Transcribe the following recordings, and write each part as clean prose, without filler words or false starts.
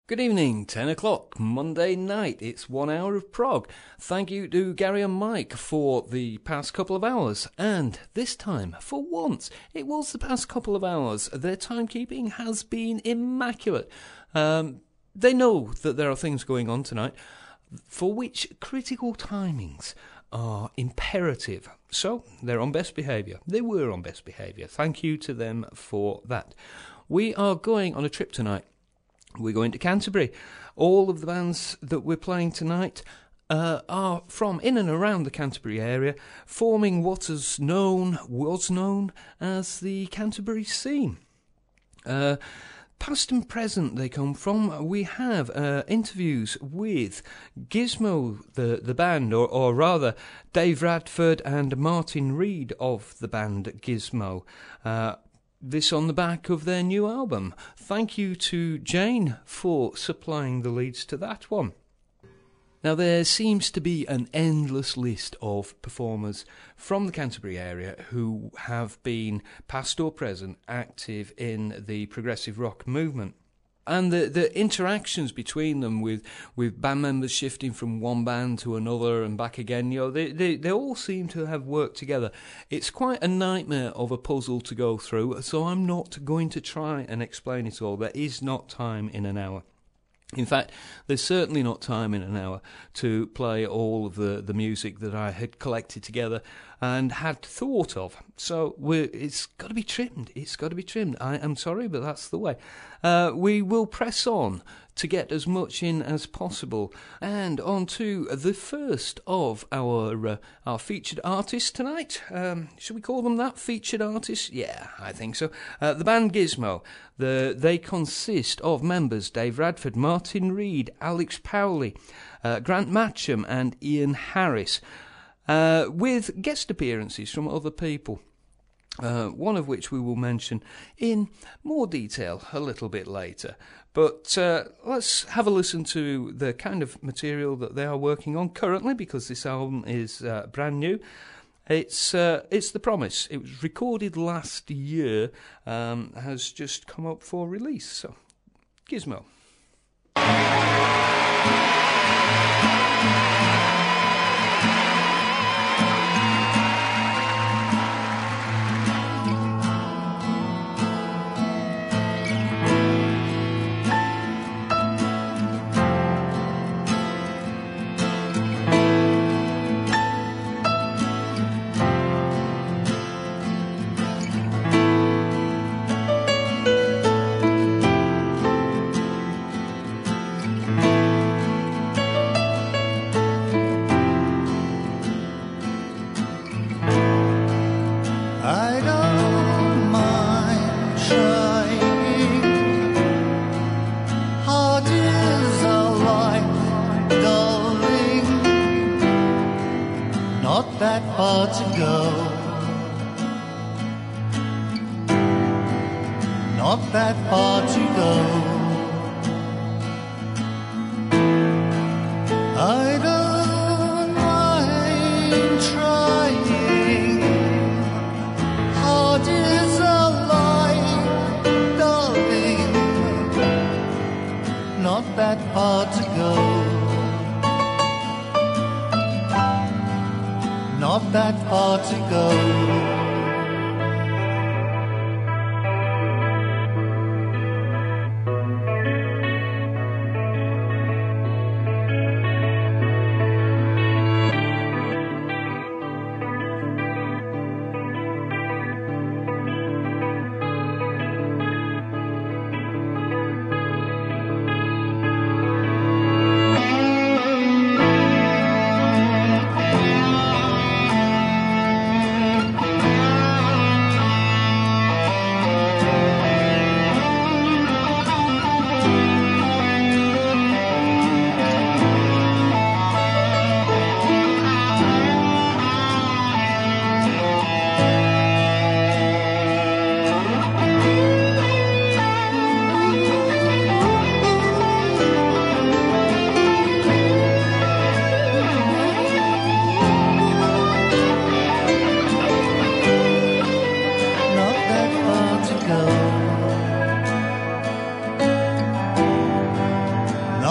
Good evening, 10 o'clock, Monday night. It's 1 hour of prog. Thank you to Gary and Mike for the past couple of hours. And this time, for once, it was the past couple of hours. Their timekeeping has been immaculate. They know that there are things going on tonight for which critical timings are imperative. So, they're on best behaviour. They were on best behaviour. Thank you to them for that. We are going on a trip tonight. We're going to Canterbury. All of the bands that we're playing tonight are from in and around the Canterbury area, forming what was known as the Canterbury scene. Past and present they come from. We have interviews with Gizmo, the band, or rather Dave Radford and Martin Reed of the band Gizmo. This on the back of their new album. Thank you to Jane for supplying the leads to that one. Now, there seems to be an endless list of performers from the Canterbury area who have been, past or present, active in the progressive rock movement. And the interactions between them with band members shifting from one band to another and back again, they all seem to have worked together. It's quite a nightmare of a puzzle to go through, so I'm not going to try and explain it all. There is not time in an hour. In fact, there's certainly not time in an hour to play all of the music that I had collected together and had thought of. So it's got to be trimmed. It's got to be trimmed. I am sorry, but that's the way. We will press on to get as much in as possible. And on to the first of our featured artists tonight. Should we call them that? Featured artists? Yeah, I think so. The band Gizmo. They consist of members Dave Radford, Martin Reed, Alex Powley, Grant Matcham and Ian Harris, with guest appearances from other people. One of which we will mention in more detail a little bit later. But let's have a listen to the kind of material that they are working on currently, because this album is brand new. It's The Promise. It was recorded last year, has just come up for release. So, Gizmo.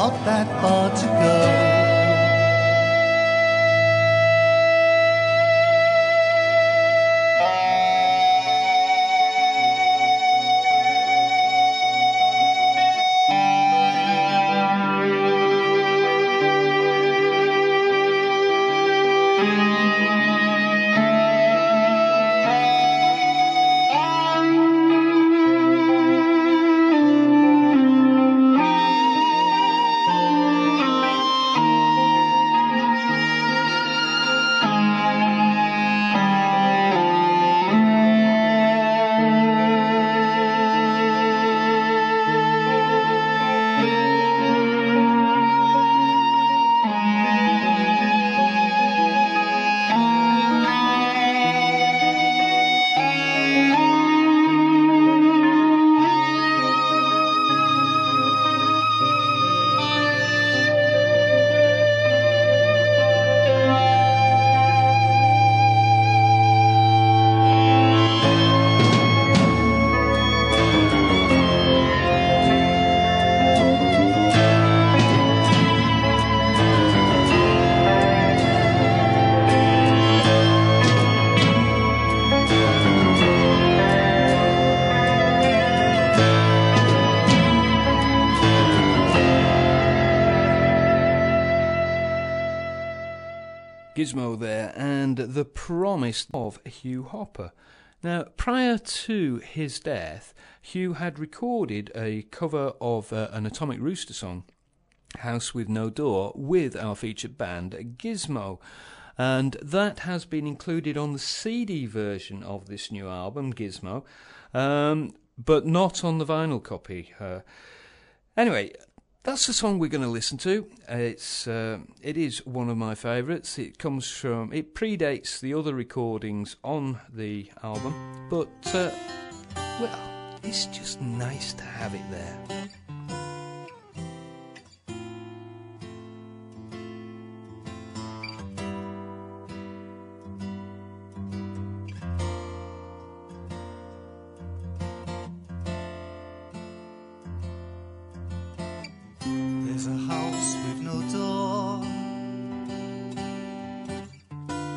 not that far to go. Gizmo there, and the promise of Hugh Hopper. Now, prior to his death, Hugh had recorded a cover of an Atomic Rooster song, House with No Door, with our featured band Gizmo, and that has been included on the CD version of this new album, Gizmo, but not on the vinyl copy. Anyway, that's the song we're going to listen to. It is one of my favourites. It predates the other recordings on the album, but well, it's just nice to have it there. There's a house with no door.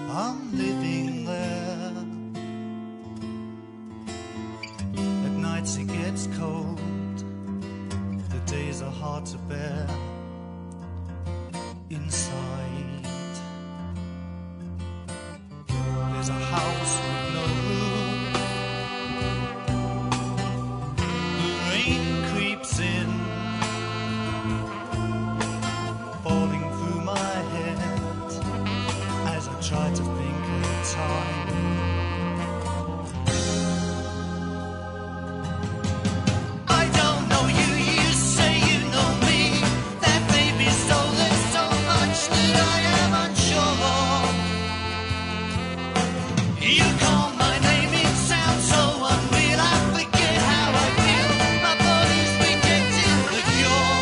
I'm living there. At nights it gets cold. The days are hard to bear. Inside, there's a house with no roof. The rain creeps in, falling through my head as I try to think of time. I don't know you, you say you know me. That may be so, there's so much that I am unsure of. You call my name, it sounds so unreal. I forget how I feel, my body's rejecting the cure.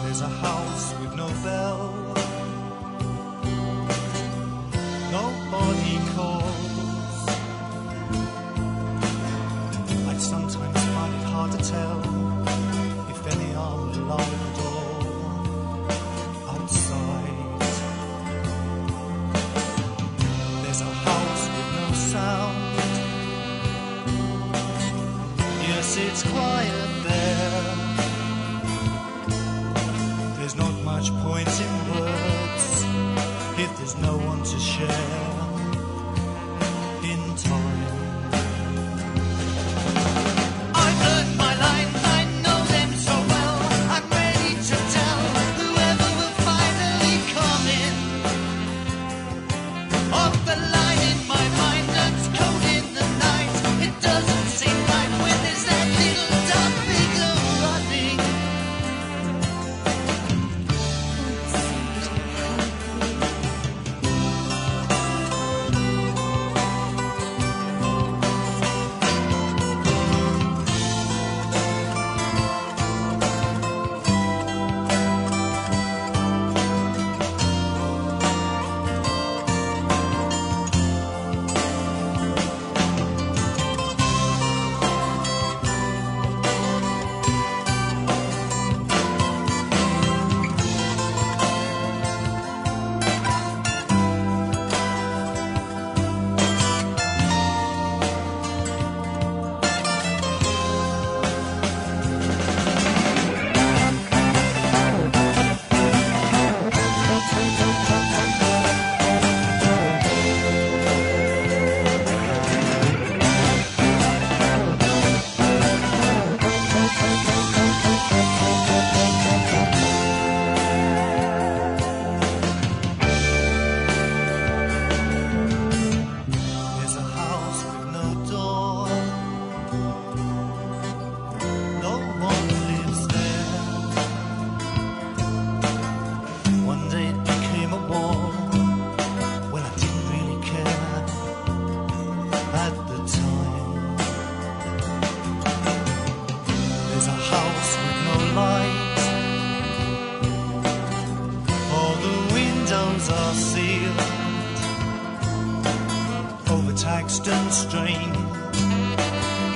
There's a house with no bell. Nobody calls. I'd sometimes find it hard to tell if any are alive at all outside. There's a house with no sound. Yes, it's quiet there. There's not much point in words if there's no one to share in time. I've learned my lines, I know them so well. I'm ready to tell whoever will finally come in. Off the line in my mind that's cold in the night. It doesn't seem right when there's that little dark figure running.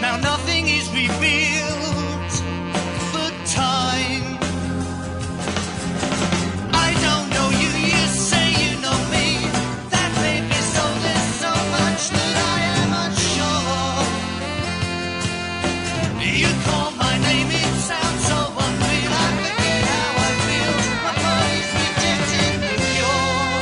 Now nothing is revealed but time. I don't know you, you say you know me. That may be so, there's so much that I am unsure. You call my name, it sounds so unreal. I forget how I feel, my body's rejecting the cure.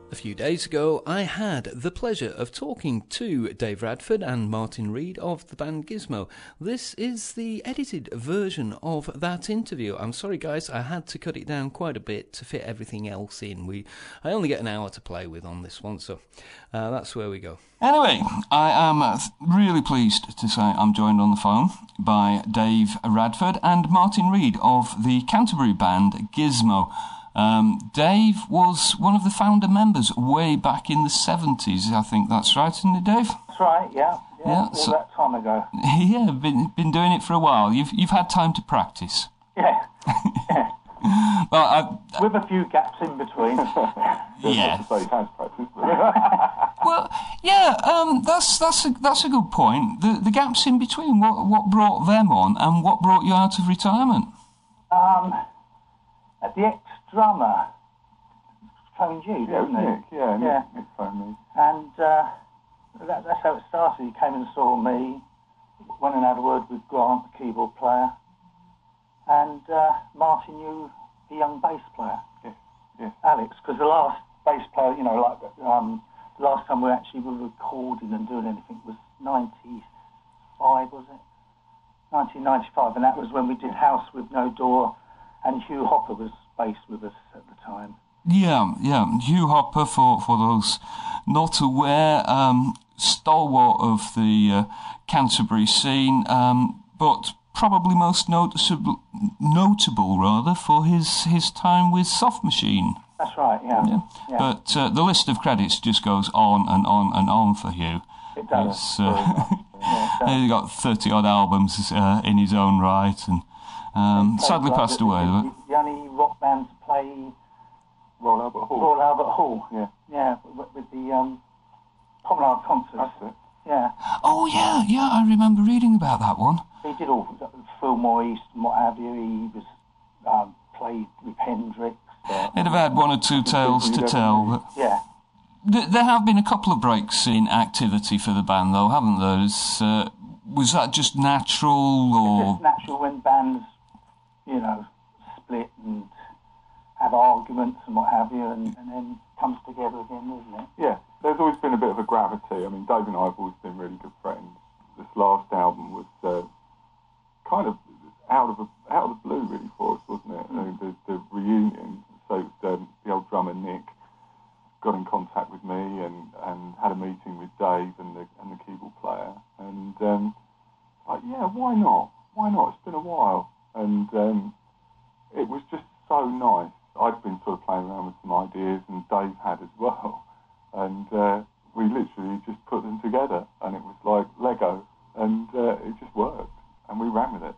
A few days ago, I had the pleasure of talking to Dave Radford and Martin Reed of the band Gizmo. This is the edited version of that interview. I'm sorry, guys, I had to cut it down quite a bit to fit everything else in. I only get an hour to play with on this one, so that's where we go. Anyway, I am really pleased to say I'm joined on the phone by Dave Radford and Martin Reed of the Canterbury band Gizmo. Dave was one of the founder members way back in the 70s, I think that's right, isn't it, Dave? That's right, yeah, all so, that time ago. Yeah, been doing it for a while. You've had time to practice. Yeah, yeah. Well, with a few gaps in between. Yeah. Well, yeah, that's a good point. The gaps in between. What brought them on, and what brought you out of retirement? The ex-drummer phoned you, didn't he? Nick, yeah. Nick phoned me. And that's how it started. He came and saw me, went and had a word with Grant, the keyboard player, and Martin knew the young bass player, Yes. Alex, because the last bass player, the last time we actually were recording and doing anything was 95, was it? 1995, and that was when we did House with No Door, and Hugh Hopper was based with us at the time. Yeah. Hugh Hopper, for those not aware, stalwart of the Canterbury scene, but probably most notable for his time with Soft Machine. That's right, yeah. But the list of credits just goes on and on and on for Hugh. It does. He's got 30-odd albums in his own right, and sadly passed away. The only rock band to play Royal Albert Hall. Yeah, with the Promenade concerts. That's it. Yeah. Oh, yeah, I remember reading about that one. He did all Fillmore East and what have you. He was played with Hendrix. They'd have had one or two tales to tell. But Yeah. there have been a couple of breaks in activity for the band, though, haven't there? Was that just natural, or...? It's just natural when bands, split and have arguments and what have you, and then comes together again, isn't it? Yeah, there's always been a bit of a gravity. I mean, Dave and I have always been really good friends. This last album was kind of out of the blue, really, for us, wasn't it? I mean, the reunion. So I'd been sort of playing around with some ideas, and Dave had as well, and we literally just put them together, and it was like Lego, and it just worked, and we ran with it.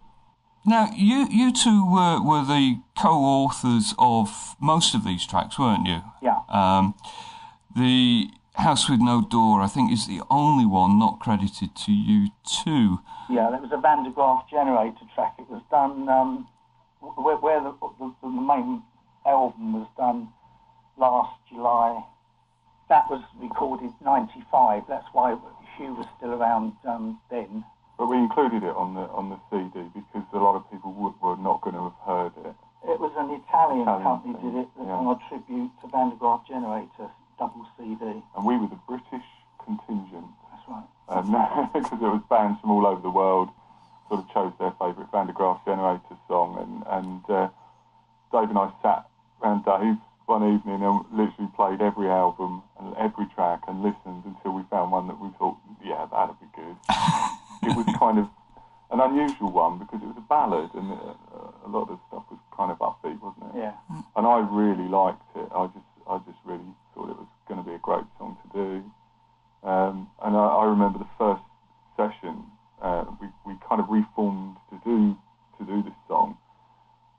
Now, you two were the co-authors of most of these tracks, weren't you? Yeah. The House with No Door, I think, is the only one not credited to you two. Yeah, that was a Van de Graaff Generator track. It was done where the main album was done last July. That was recorded 95. That's why Hugh was still around then. But we included it on the CD because a lot of people were not going to have heard it. It was an Italian company thing, did it, yeah. on a tribute to Van de Graaff Generator, double CD. And we were the British contingent. That's right. Because it was bands from all over the world sort of chose their favourite Van de Graaff Generator song, and Dave and I sat around Dave one evening and literally played every album and every track and listened until we found one that we thought, yeah, that'd be good. It was kind of an unusual one because it was a ballad, and a lot of the stuff was kind of upbeat, wasn't it? Yeah. And I really liked it. I just really thought it was going to be a great song to do. And I remember the first session, we kind of reformed to do this song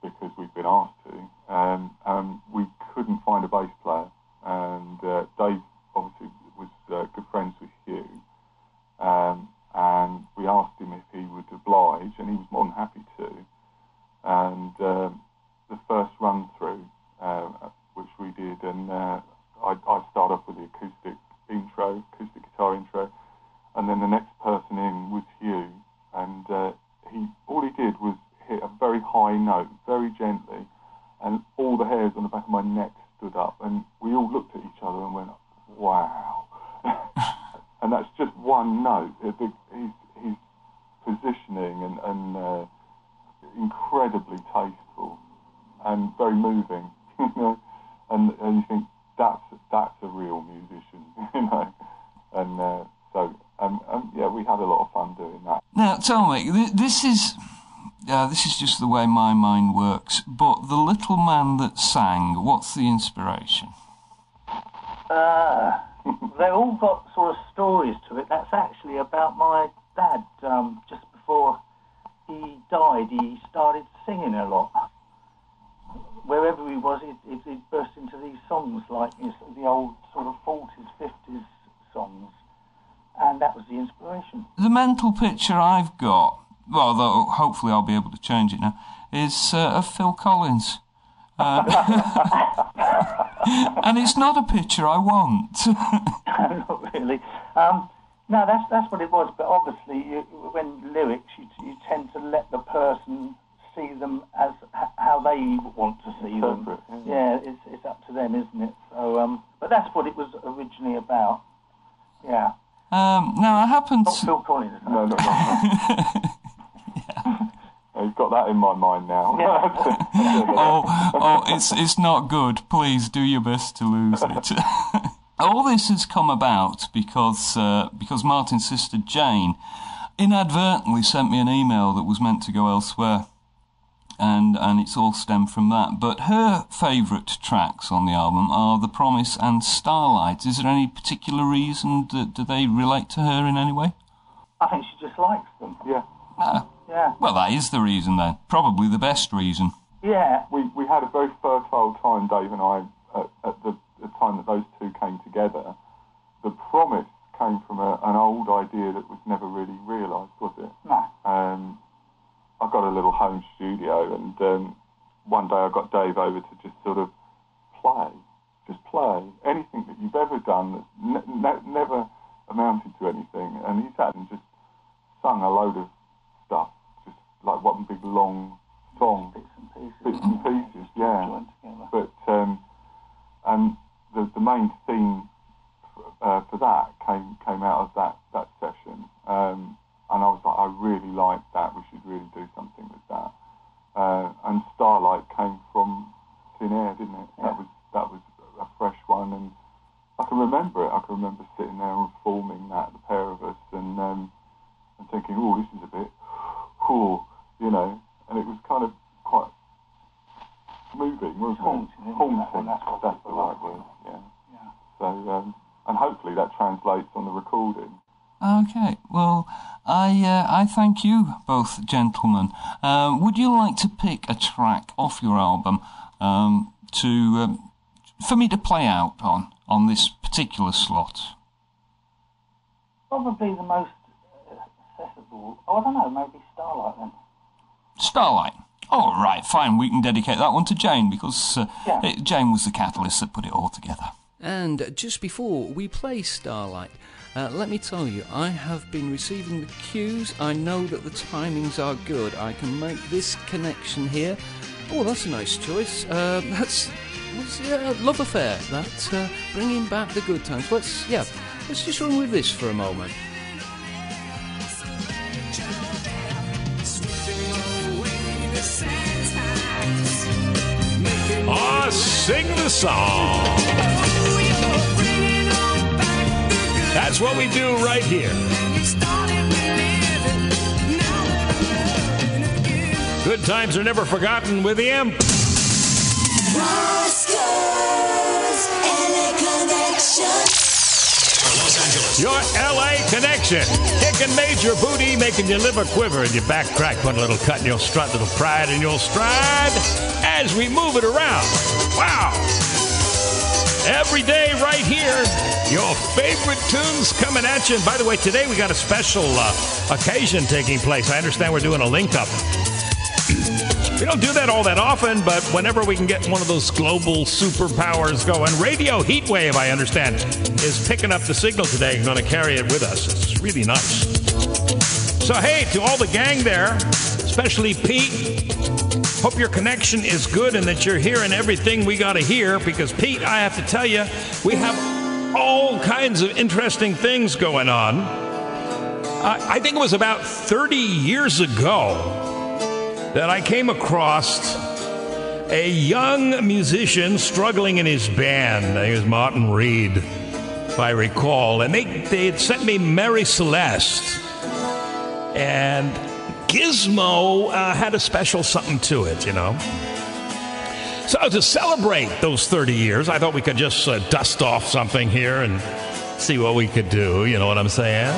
because we'd been asked to. We couldn't find a bass player, and Dave obviously was good friends with Hugh. And we asked him if he would oblige, and he was more than happy to. And the first run through, which we did, and I start off with the acoustic guitar intro, and then the next person in was Hugh, and all he did was hit a very high note, very gently, and all the hairs on the back of my neck stood up, and we all looked at each other and went, wow. And that's just one note. His positioning and incredibly tasteful and very moving, you know. And you think that's a real musician, you know. And so yeah, we had a lot of fun doing that. Now, tell me, this is just the way my mind works. But the little man that sang, what's the inspiration? They all got sort of stories to it. That's actually about my dad. Just before he died, he started singing a lot. Wherever he was, he'd burst into these songs, like the old sort of 40s, 50s songs. And that was the inspiration. The mental picture I've got, well, though hopefully I'll be able to change it now, is of Phil Collins. And it's not a picture I want. Not really. No, that's what it was. But obviously, when lyrics, you tend to let the person see them as how they want to see them. Yeah, it's up to them, isn't it? So, but that's what it was originally about. Yeah. Now I happen Not Phil Collins. No. You've got that in my mind now. oh, it's not good. Please do your best to lose it. All this has come about because Martin's sister Jane inadvertently sent me an email that was meant to go elsewhere, and it's all stemmed from that. But her favourite tracks on the album are The Promise and Starlight. Is there any particular reason that do they relate to her in any way? I think she just likes them. Yeah. Yeah. Well, that is the reason then. Probably the best reason. Yeah. We had a very fertile time, Dave and I, at the time that those two came together. The Promise came from an old idea that was never really realised, was it? No. I got a little home studio, and one day I got Dave over to just sort of play anything that you've ever done that never amounted to anything. And he sat and just sung a load of stuff, just like one big long song, bits and pieces, yeah. But and the main theme for that came out of that session, and I was like, I really like that. We should really do something with that. And Starlight came from thin air, didn't it? Yeah. That was a fresh one, and I can remember it. I can remember sitting there and forming that, the pair of us, and thinking, oh, this is a bit cool, you know. And it was kind of quite moving, wasn't it? one. That's what That's the right word, yeah. So, and hopefully that translates on the recording. Okay, well, I thank you both, gentlemen. Would you like to pick a track off your album for me to play out on this particular slot? Probably the most accessible. Oh, I don't know, maybe Starlight then. Starlight. All right, fine. We can dedicate that one to Jane because Jane was the catalyst that put it all together. And just before we play Starlight, let me tell you, I have been receiving the cues. I know that the timings are good. I can make this connection here. Oh, that's a nice choice. That's Love Affair. That's bringing back the good times. Let's just run with this for a moment. Sing the song. That's what we do right here. Good times are never forgotten with the Emperor. Rosko's LA Connection. Los Angeles. Your LA Connection. Kicking major booty, making your liver quiver and your back crack. Put a little cut in your strut, little pride in your stride as we move it around. Wow. Every day right here, your favorite tunes coming at you. And by the way, today we got a special occasion taking place. I understand we're doing a link-up. We don't do that all that often, but whenever we can get one of those global superpowers going. Radio Heatwave, I understand, is picking up the signal today and going to carry it with us. It's really nice. So, hey, to all the gang there, especially Pete, hope your connection is good and that you're hearing everything we got to hear, because, Pete, I have to tell you, we have all kinds of interesting things going on. I think it was about 30 years ago that I came across a young musician struggling in his band. He was Martin Reed, if I recall. And they had sent me Mary Celeste. And Gizmo had a special something to it, you know. So to celebrate those 30 years, I thought we could just dust off something here and see what we could do, you know what I'm saying?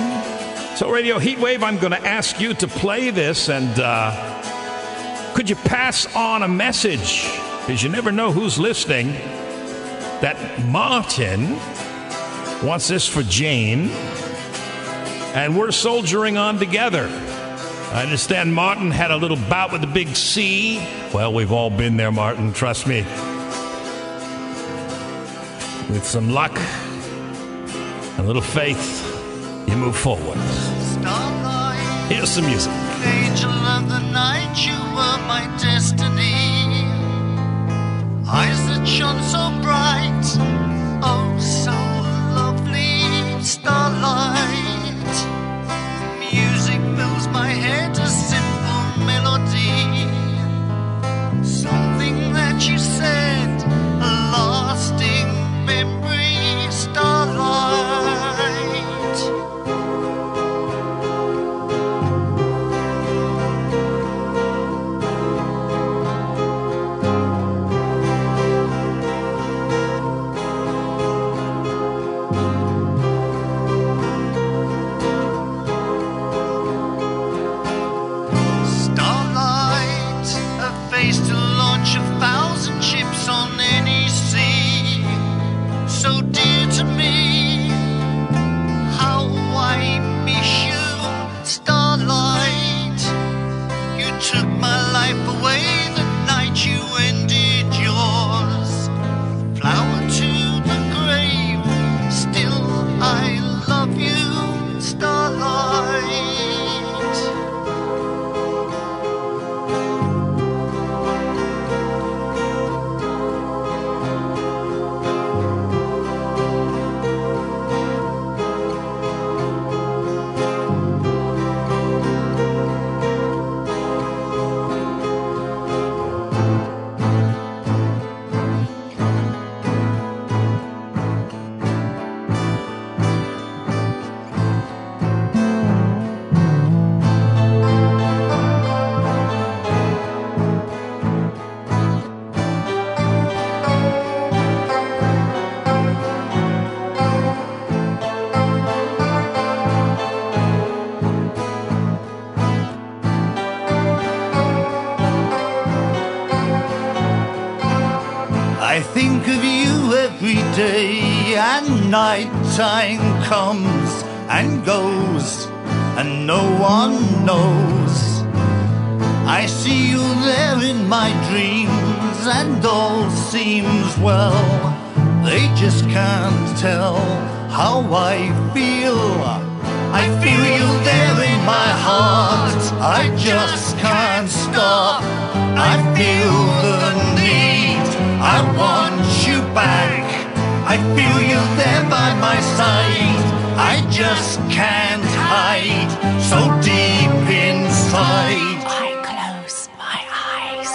So Radio Heatwave, I'm going to ask you to play this, and could you pass on a message, because you never know who's listening, that Martin wants this for Jane, and we're soldiering on together. I understand Martin had a little bout with the big C. Well, we've all been there, Martin, trust me. With some luck and a little faith, you move forward. Starlight, here's some music. angel of the night, you were my destiny. Eyes that shone so bright, oh so lovely. Starlight, music fills my head, a simple melody. Something that you said, a lasting memory. Starlight. think of you every day, and night time comes and goes, and no one knows. I see you there in my dreams, and all seems well. They just can't tell how I feel. I feel you there in my heart, I just can't stop. I feel the need, I want you back. I feel you there by my side, I just can't hide. So deep inside, I close my eyes.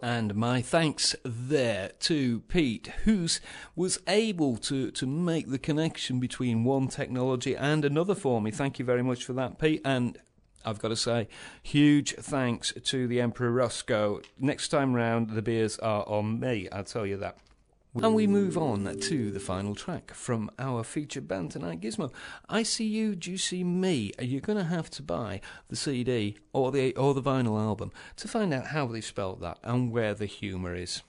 And my thanks there to Pete, who was able to make the connection between one technology and another for me. Thank you very much for that, Pete. And I've got to say, huge thanks to the Emperor Rosko. Next time round, the beers are on me, I'll tell you that. And we move on to the final track from our featured band tonight, Gizmo. I See You, Do You See Me? You're going to have to buy the CD or the vinyl album to find out how they spelled that and where the humour is.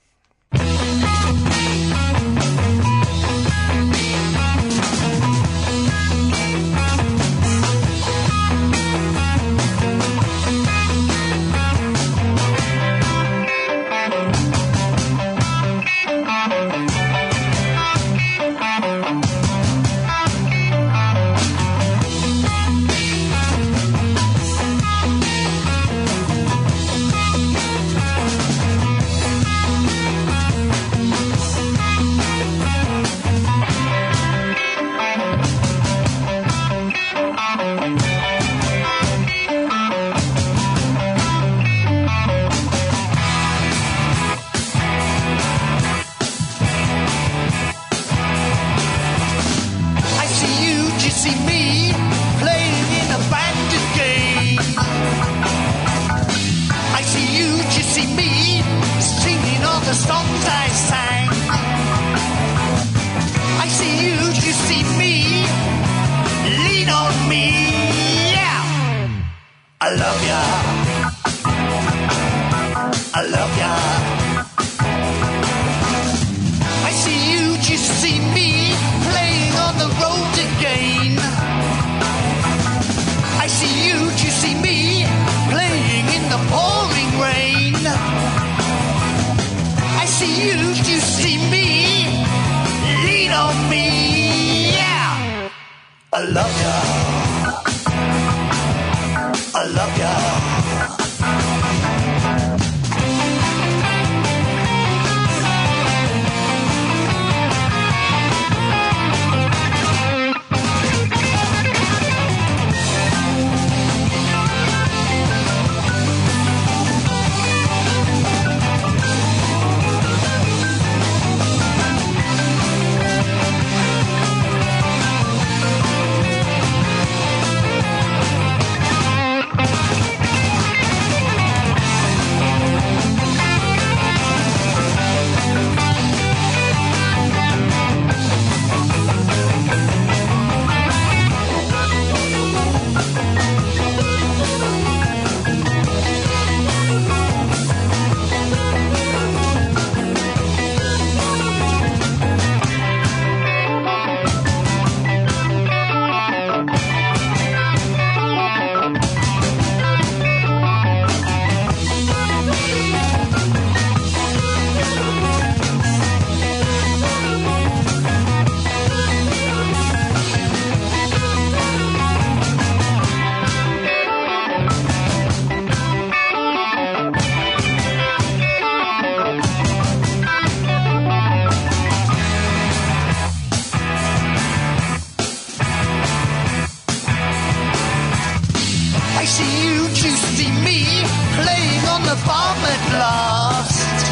the farm at last?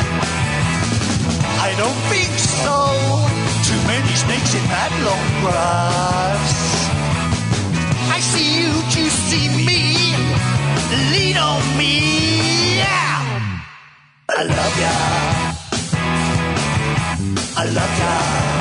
I don't think so. Too many snakes in that long grass. I see you, you see me. Lean on me. Yeah. I love ya. I love ya.